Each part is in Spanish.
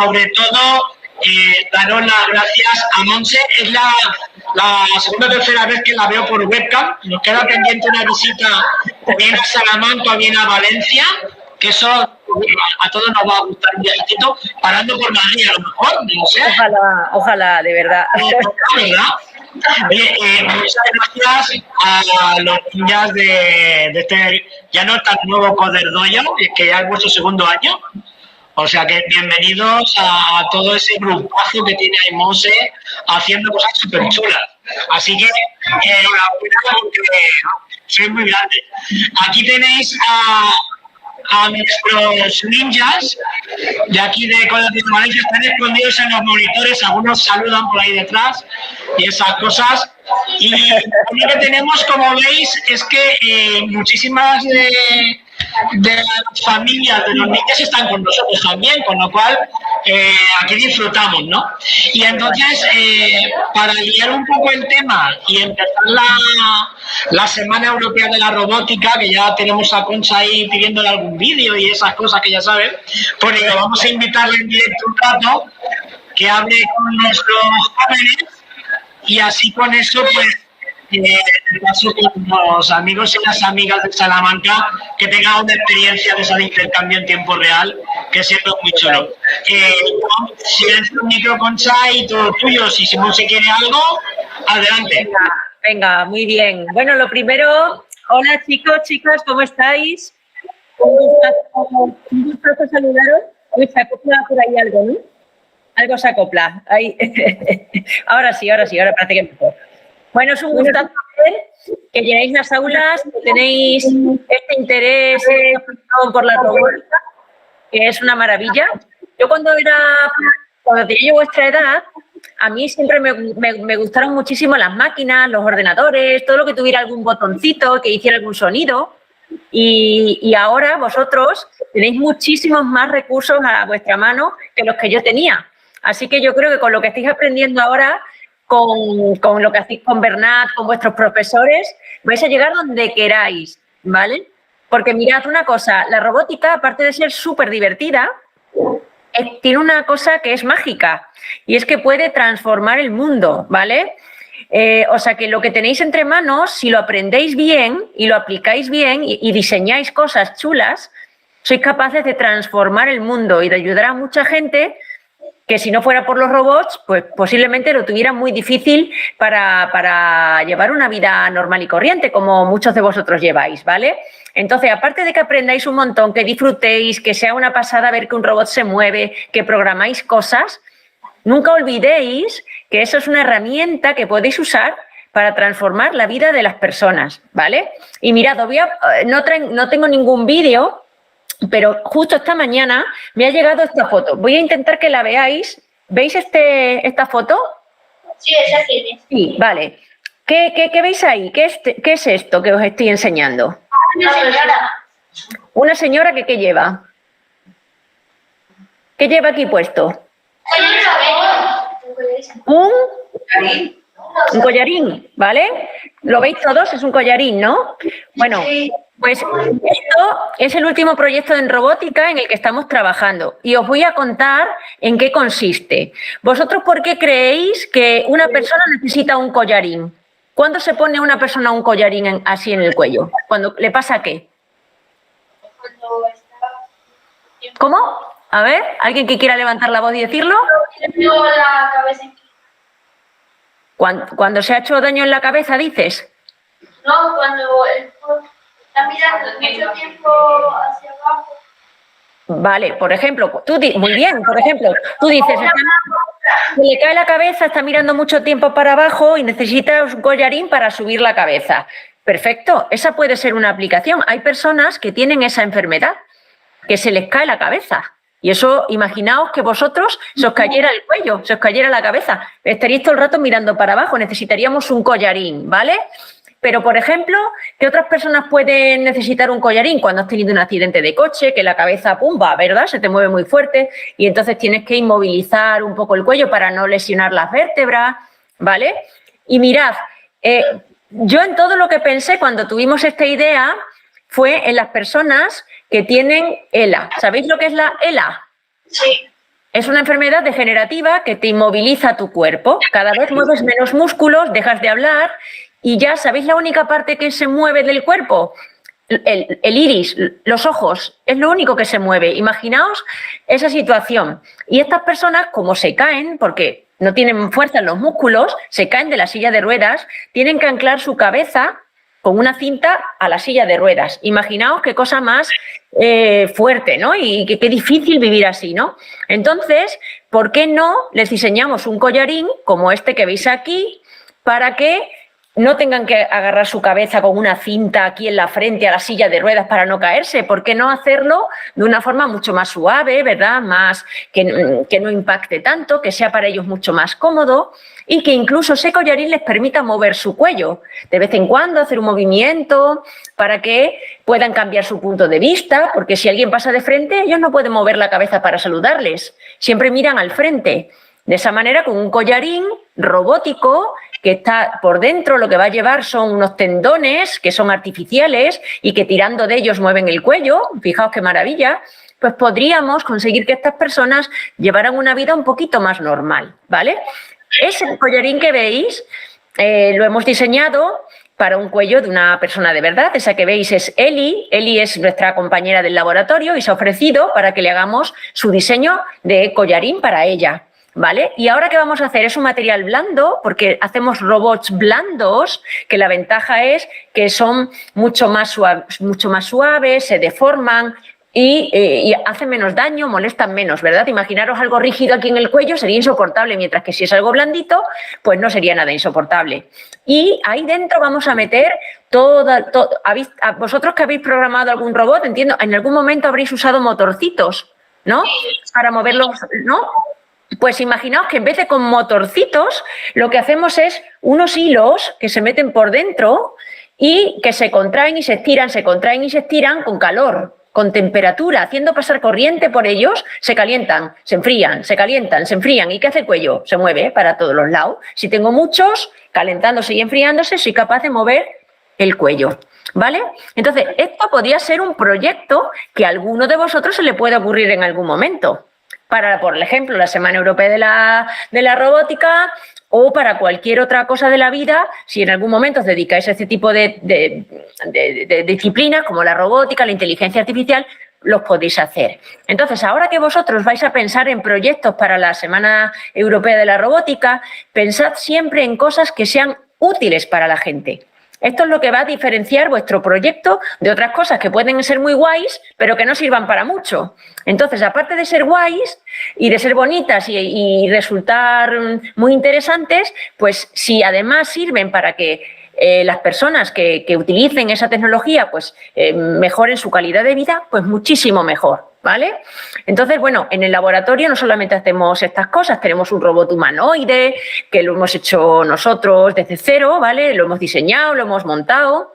sobre todo, daros las gracias a Monse. Es la segunda o tercera vez que la veo por webcam. Nos queda pendiente una visita bien a Salamanca, bien a Valencia, que eso a todos nos va a gustar un viajecito, parando por Madrid a lo mejor, no sé. Ojalá, ojalá, de verdad. Muchas gracias a los niñas de este ya no tan nuevo Coderdoyo, que ya es vuestro segundo año. O sea que bienvenidos a todo ese grupazo que tiene ahí Monse haciendo cosas súper chulas. Así que enhorabuena porque sois muy grandes. Aquí tenéis a nuestros ninjas de aquí de Colegio de Valencia, están escondidos en los monitores, algunos saludan por ahí detrás y esas cosas. Y lo que tenemos, como veis, es que muchísimas de las familias de los niños están con nosotros también, con lo cual aquí disfrutamos, ¿no? Y entonces, para guiar un poco el tema y empezar la Semana Europea de la Robótica, que ya tenemos a Concha ahí pidiéndole algún vídeo y esas cosas que ya saben, pues vamos a invitarle en directo un rato que hable con nuestros jóvenes y así con eso, pues, paso con los amigos y las amigas de Salamanca que tengan una experiencia de esa de intercambio en tiempo real, que siempre es muy chulo. Silencio el micro, Concha, y todo tuyo. Si Simón se quiere algo, adelante. Venga, muy bien. Bueno, lo primero, hola chicos, chicas, ¿cómo estáis? Un gustazo saludaros. Uy, se acopla por ahí algo, ¿no? Algo se acopla. Ahí. Ahora sí, ahora parece que mejor. Bueno, es un gustazo ver que llenáis las aulas, que tenéis este interés por la robótica, que es una maravilla. Yo cuando tenía yo vuestra edad, a mí siempre me gustaron muchísimo las máquinas, los ordenadores, todo lo que tuviera algún botoncito, que hiciera algún sonido. Y ahora vosotros tenéis muchísimos más recursos a vuestra mano que los que yo tenía. Así que yo creo que con lo que estáis aprendiendo ahora, con lo que hacéis con Bernat, con vuestros profesores, vais a llegar donde queráis, ¿vale? Porque mirad una cosa, la robótica, aparte de ser súper divertida, tiene una cosa que es mágica y es que puede transformar el mundo, ¿vale? O sea que lo que tenéis entre manos, si lo aprendéis bien y lo aplicáis bien y diseñáis cosas chulas, sois capaces de transformar el mundo y de ayudar a mucha gente que si no fuera por los robots, pues posiblemente lo tuviera muy difícil para llevar una vida normal y corriente, como muchos de vosotros lleváis, ¿vale? Entonces, aparte de que aprendáis un montón, que disfrutéis, que sea una pasada ver que un robot se mueve, que programáis cosas, nunca olvidéis que eso es una herramienta que podéis usar para transformar la vida de las personas, ¿vale? Y mirad, no tengo ningún vídeo, pero justo esta mañana me ha llegado esta foto. Voy a intentar que la veáis. ¿Veis esta foto? Sí, esa tiene. Sí, vale. ¿Qué veis ahí? ¿Qué es esto que os estoy enseñando? Una señora. Una señora que ¿qué lleva? ¿Qué lleva aquí puesto? Un collarín, ¿vale? ¿Lo veis todos? Es un collarín, ¿no? Bueno, pues esto es el último proyecto en robótica en el que estamos trabajando y os voy a contar en qué consiste. ¿Vosotros por qué creéis que una persona necesita un collarín? ¿Cuándo se pone una persona un collarín así en el cuello? ¿Cuándo le pasa qué? ¿Cómo? A ver, ¿alguien que quiera levantar la voz y decirlo? La cabeza. ¿Cuando se ha hecho daño en la cabeza, dices? No, cuando está mirando mucho tiempo hacia abajo. Vale, por ejemplo, muy bien, por ejemplo, tú dices, se le cae la cabeza, está mirando mucho tiempo para abajo y necesita un collarín para subir la cabeza. Perfecto, esa puede ser una aplicación. Hay personas que tienen esa enfermedad, que se les cae la cabeza. Y eso, imaginaos que vosotros se os cayera el cuello, se os cayera la cabeza. Estaríais todo el rato mirando para abajo, necesitaríamos un collarín, ¿vale? Pero, por ejemplo, ¿qué otras personas pueden necesitar un collarín? Cuando has tenido un accidente de coche, que la cabeza, pum, va, ¿verdad? Se te mueve muy fuerte y entonces tienes que inmovilizar un poco el cuello para no lesionar las vértebras, ¿vale? Y mirad, yo en todo lo que pensé cuando tuvimos esta idea fue en las personas que tienen ELA. ¿Sabéis lo que es la ELA? Sí. Es una enfermedad degenerativa que te inmoviliza tu cuerpo. Cada vez mueves menos músculos, dejas de hablar y ya, ¿sabéis la única parte que se mueve del cuerpo? El iris, los ojos, es lo único que se mueve. Imaginaos esa situación. Y estas personas, como se caen, porque no tienen fuerza en los músculos, se caen de la silla de ruedas, tienen que anclar su cabeza con una cinta a la silla de ruedas. Imaginaos qué cosa más fuerte, ¿no? Y qué difícil vivir así, ¿no? Entonces, ¿por qué no les diseñamos un collarín como este que veis aquí para que no tengan que agarrar su cabeza con una cinta aquí en la frente a la silla de ruedas para no caerse? ¿Por qué no hacerlo de una forma mucho más suave, ¿verdad? Más que no impacte tanto, que sea para ellos mucho más cómodo y que incluso ese collarín les permita mover su cuello de vez en cuando, hacer un movimiento para que puedan cambiar su punto de vista, porque si alguien pasa de frente, ellos no pueden mover la cabeza para saludarles, siempre miran al frente. De esa manera, con un collarín robótico que está por dentro, lo que va a llevar son unos tendones que son artificiales y que tirando de ellos mueven el cuello, fijaos qué maravilla, pues podríamos conseguir que estas personas llevaran una vida un poquito más normal, ¿vale? Ese collarín que veis lo hemos diseñado para un cuello de una persona de verdad. Esa que veis es Eli. Eli es nuestra compañera del laboratorio y se ha ofrecido para que le hagamos su diseño de collarín para ella. ¿Vale? Y ahora, ¿qué vamos a hacer? Es un material blando, porque hacemos robots blandos, que la ventaja es que son mucho más suaves, se deforman y hacen menos daño, molestan menos, ¿verdad? Imaginaros algo rígido aquí en el cuello, sería insoportable, mientras que si es algo blandito, pues no sería nada insoportable. Y ahí dentro vamos a meter vosotros que habéis programado algún robot, entiendo, en algún momento habréis usado motorcitos, ¿no? Para moverlos, ¿no? Pues imaginaos que en vez de con motorcitos, lo que hacemos es unos hilos que se meten por dentro y que se contraen y se estiran con calor, con temperatura, haciendo pasar corriente por ellos, se calientan, se enfrían, se calientan, se enfrían. ¿Y qué hace el cuello? Se mueve para todos los lados. Si tengo muchos calentándose y enfriándose, soy capaz de mover el cuello. ¿Vale? Entonces, esto podría ser un proyecto que a alguno de vosotros se le puede ocurrir en algún momento. Para, por ejemplo, la Semana Europea de la Robótica o para cualquier otra cosa de la vida, si en algún momento os dedicáis a este tipo de disciplinas como la robótica, la inteligencia artificial, los podéis hacer. Entonces, ahora que vosotros vais a pensar en proyectos para la Semana Europea de la Robótica, pensad siempre en cosas que sean útiles para la gente. Esto es lo que va a diferenciar vuestro proyecto de otras cosas que pueden ser muy guays, pero que no sirvan para mucho. Entonces, aparte de ser guays y de ser bonitas y resultar muy interesantes, pues si además sirven para que las personas que utilicen esa tecnología pues mejoren su calidad de vida, pues muchísimo mejor, ¿vale? Entonces, bueno, en el laboratorio no solamente hacemos estas cosas, tenemos un robot humanoide que lo hemos hecho nosotros desde cero, ¿vale? Lo hemos diseñado, lo hemos montado.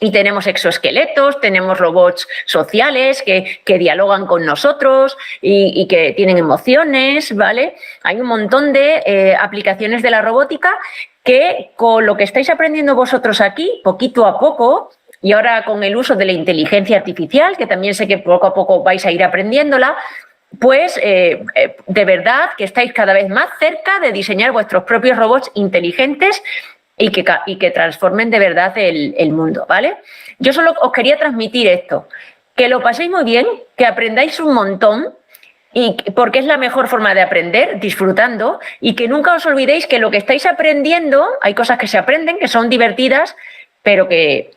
Y tenemos exoesqueletos, tenemos robots sociales que dialogan con nosotros y que tienen emociones, ¿vale? Hay un montón de aplicaciones de la robótica que con lo que estáis aprendiendo vosotros aquí, poquito a poco, y ahora con el uso de la inteligencia artificial, que también sé que poco a poco vais a ir aprendiéndola, pues de verdad que estáis cada vez más cerca de diseñar vuestros propios robots inteligentes y que transformen de verdad el mundo, ¿vale? Yo solo os quería transmitir esto, que lo paséis muy bien, que aprendáis un montón, porque es la mejor forma de aprender, disfrutando, y que nunca os olvidéis que lo que estáis aprendiendo, hay cosas que se aprenden, que son divertidas, pero que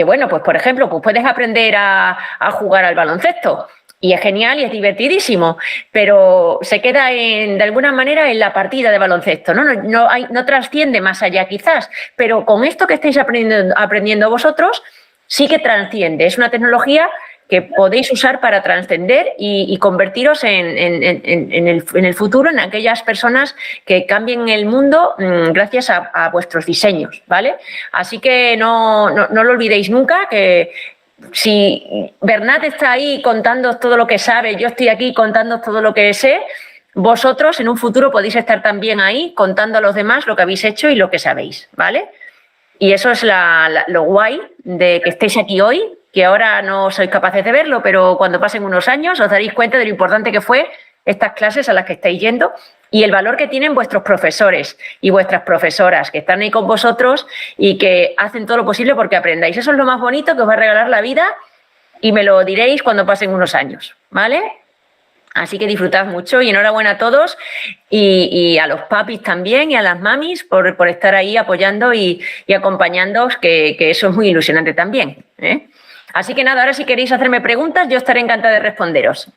bueno, pues por ejemplo, pues puedes aprender a jugar al baloncesto, y es genial y es divertidísimo, pero se queda de alguna manera en la partida de baloncesto, ¿no? No trasciende más allá quizás, pero con esto que estáis aprendiendo vosotros sí que trasciende. Es una tecnología que podéis usar para trascender y convertiros en el futuro, en aquellas personas que cambien el mundo gracias a vuestros diseños, ¿vale? Así que no lo olvidéis nunca, que si Bernat está ahí contándoos todo lo que sabe, yo estoy aquí contándoos todo lo que sé, vosotros en un futuro podéis estar también ahí contando a los demás lo que habéis hecho y lo que sabéis, ¿vale? Y eso es lo guay de que estéis aquí hoy, que ahora no sois capaces de verlo, pero cuando pasen unos años os daréis cuenta de lo importante que fue estas clases a las que estáis yendo y el valor que tienen vuestros profesores y vuestras profesoras que están ahí con vosotros y que hacen todo lo posible porque aprendáis. Eso es lo más bonito que os va a regalar la vida y me lo diréis cuando pasen unos años, ¿vale? Así que disfrutad mucho y enhorabuena a todos y a los papis también y a las mamis por estar ahí apoyando y acompañándoos, que eso es muy ilusionante también, ¿eh? Así que nada, ahora si queréis hacerme preguntas, yo estaré encantada de responderos.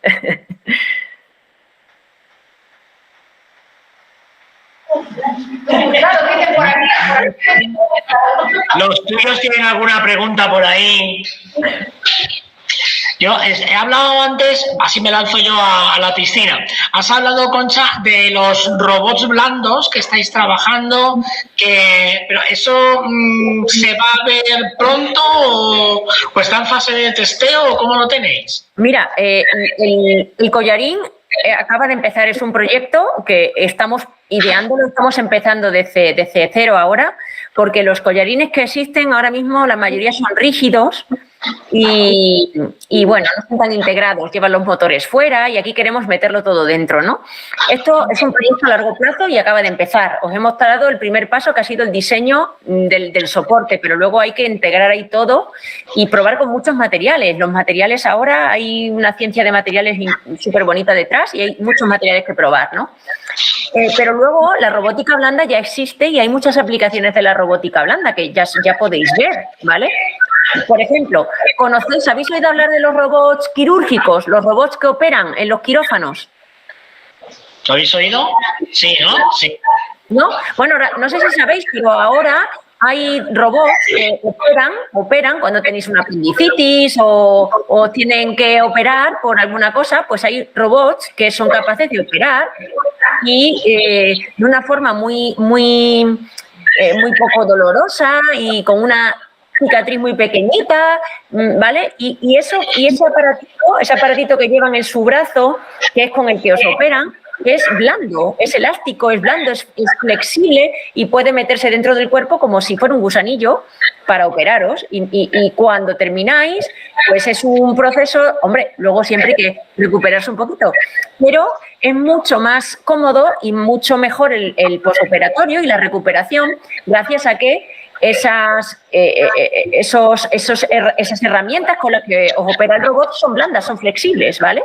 ¿Los tuyos tienen alguna pregunta por ahí? Yo he hablado antes, así me lanzo yo a la piscina. Has hablado, Concha, de los robots blandos que estáis trabajando, pero ¿eso se va a ver pronto o está en fase de testeo o cómo lo tenéis? Mira, el collarín acaba de empezar, es un proyecto que estamos ideándolo, estamos empezando desde cero ahora, porque los collarines que existen ahora mismo, la mayoría son rígidos y bueno, no están tan integrados, llevan los motores fuera y aquí queremos meterlo todo dentro, ¿no? Esto es un proyecto a largo plazo y acaba de empezar. Os hemos dado el primer paso que ha sido el diseño del soporte, pero luego hay que integrar ahí todo y probar con muchos materiales. Los materiales ahora, hay una ciencia de materiales súper bonita detrás y hay muchos materiales que probar, ¿no? Pero luego la robótica blanda ya existe y hay muchas aplicaciones de la robótica blanda que ya podéis ver, ¿vale? Por ejemplo, ¿habéis oído hablar de los robots quirúrgicos, los robots que operan en los quirófanos? ¿Lo habéis oído? Sí, ¿no? Sí. ¿No? Bueno, no sé si sabéis, pero ahora hay robots que operan cuando tenéis una apendicitis o tienen que operar por alguna cosa, pues hay robots que son capaces de operar y de una forma muy poco dolorosa y con una cicatriz muy pequeñita, ¿vale? Y ese aparatito que llevan en su brazo, que es con el que os operan, es blando, es elástico, es blando, es flexible y puede meterse dentro del cuerpo como si fuera un gusanillo para operaros y cuando termináis, pues es un proceso, hombre, luego siempre hay que recuperarse un poquito, pero es mucho más cómodo y mucho mejor el posoperatorio y la recuperación gracias a que esas herramientas con las que os opera el robot son blandas, son flexibles, ¿vale?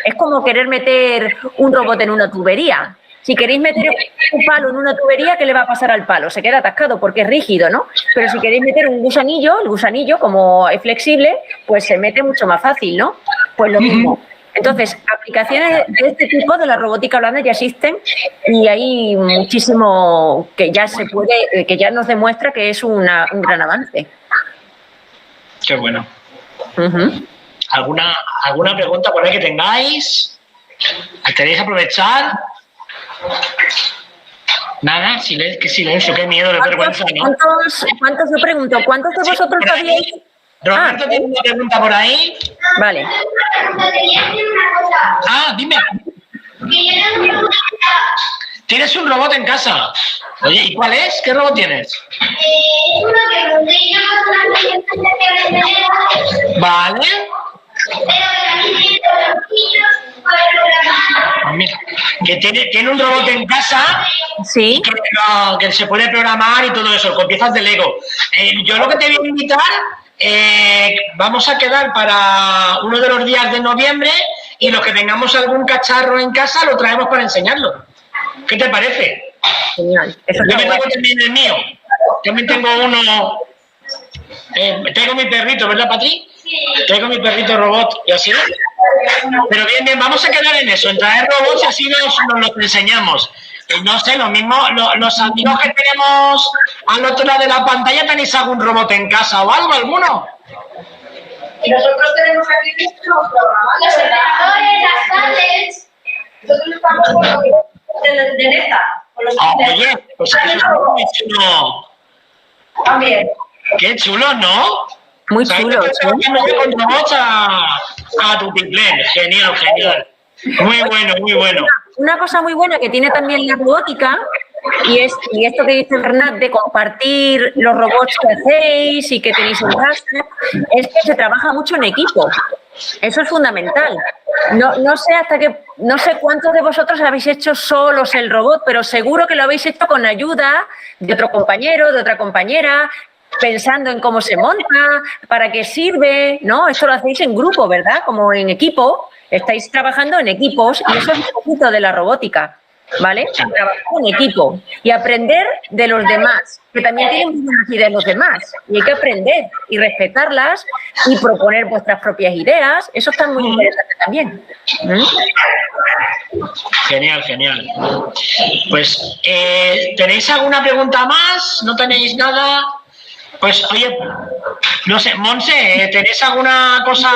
Es como querer meter un robot en una tubería. Si queréis meter un palo en una tubería, ¿qué le va a pasar al palo? Se queda atascado porque es rígido, ¿no? Pero si queréis meter un gusanillo, el gusanillo, como es flexible, pues se mete mucho más fácil, ¿no? Pues lo mismo. Entonces, aplicaciones de este tipo de la robótica blanda ya existen y hay muchísimo que ya se puede, que ya nos demuestra que es un gran avance. Qué bueno. ¿Alguna pregunta por ahí que tengáis? ¿Queréis aprovechar? Nada, qué silencio, qué miedo, qué vergüenza, ¿no? ¿Cuántos yo pregunto? ¿Cuántos de vosotros sabíais? Roberto tiene una pregunta por ahí. Vale. Dime. ¿Tienes un robot en casa? Oye, ¿y cuál es? ¿Qué robot tienes? Uno que monté yo. Vale. Mira, que tiene un robot en casa, sí, que se puede programar y todo eso, con piezas de Lego. Yo lo que te voy a invitar, vamos a quedar para uno de los días de noviembre y los que tengamos algún cacharro en casa lo traemos para enseñarlo. ¿Qué te parece? Genial. Yo me tengo también el mío. También tengo uno. Tengo mi perrito, ¿verdad, Patri? Traigo mi perrito robot y así. Pero bien, vamos a quedar en eso, en traer robots y así nos los enseñamos. No sé, lo mismo, los amigos que tenemos al otro lado de la pantalla, ¿tenéis algún robot en casa o algo, alguno? Y nosotros tenemos aquí los programas, los ordenadores, las tablets. Nosotros estamos con los de Neta. Oye, pues eso es muy chulo. También. Qué chulo, ¿no? Muy chulo. Con robots a Tutiplén. Genial, genial. Muy bueno, muy bueno. Una cosa muy buena que tiene también la robótica, y esto que dice Bernat de compartir los robots que hacéis y que tenéis en casa, es que se trabaja mucho en equipo. Eso es fundamental. No sé no sé cuántos de vosotros habéis hecho solos el robot, pero seguro que lo habéis hecho con ayuda de otro compañero, de otra compañera, pensando en cómo se monta, para qué sirve, ¿no? Esto lo hacéis en grupo, ¿verdad? Como en equipo, estáis trabajando en equipos y eso es un poquito de la robótica, ¿vale? Trabajar en equipo y aprender de los demás, que también tienen muy buenas ideas los demás y hay que aprender y respetarlas y proponer vuestras propias ideas, eso está muy interesante también. Genial, genial. Pues, ¿tenéis alguna pregunta más? ¿No tenéis nada? Pues, oye, no sé, Monse, ¿tenéis alguna cosa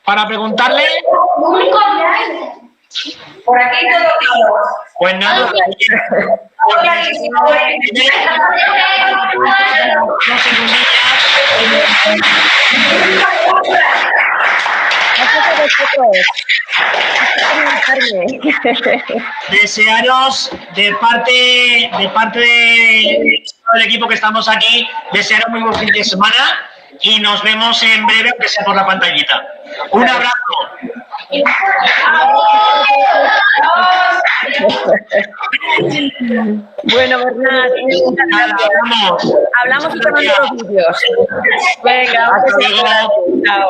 para preguntarle? Por aquí todo claro. Pues nada. Desearos de parte del equipo que estamos aquí, desearos muy buen fin de semana y nos vemos en breve, aunque sea por la pantallita. Un abrazo. Bueno, Bernat, hablamos y tomando los vídeos. Venga, hasta luego. chao.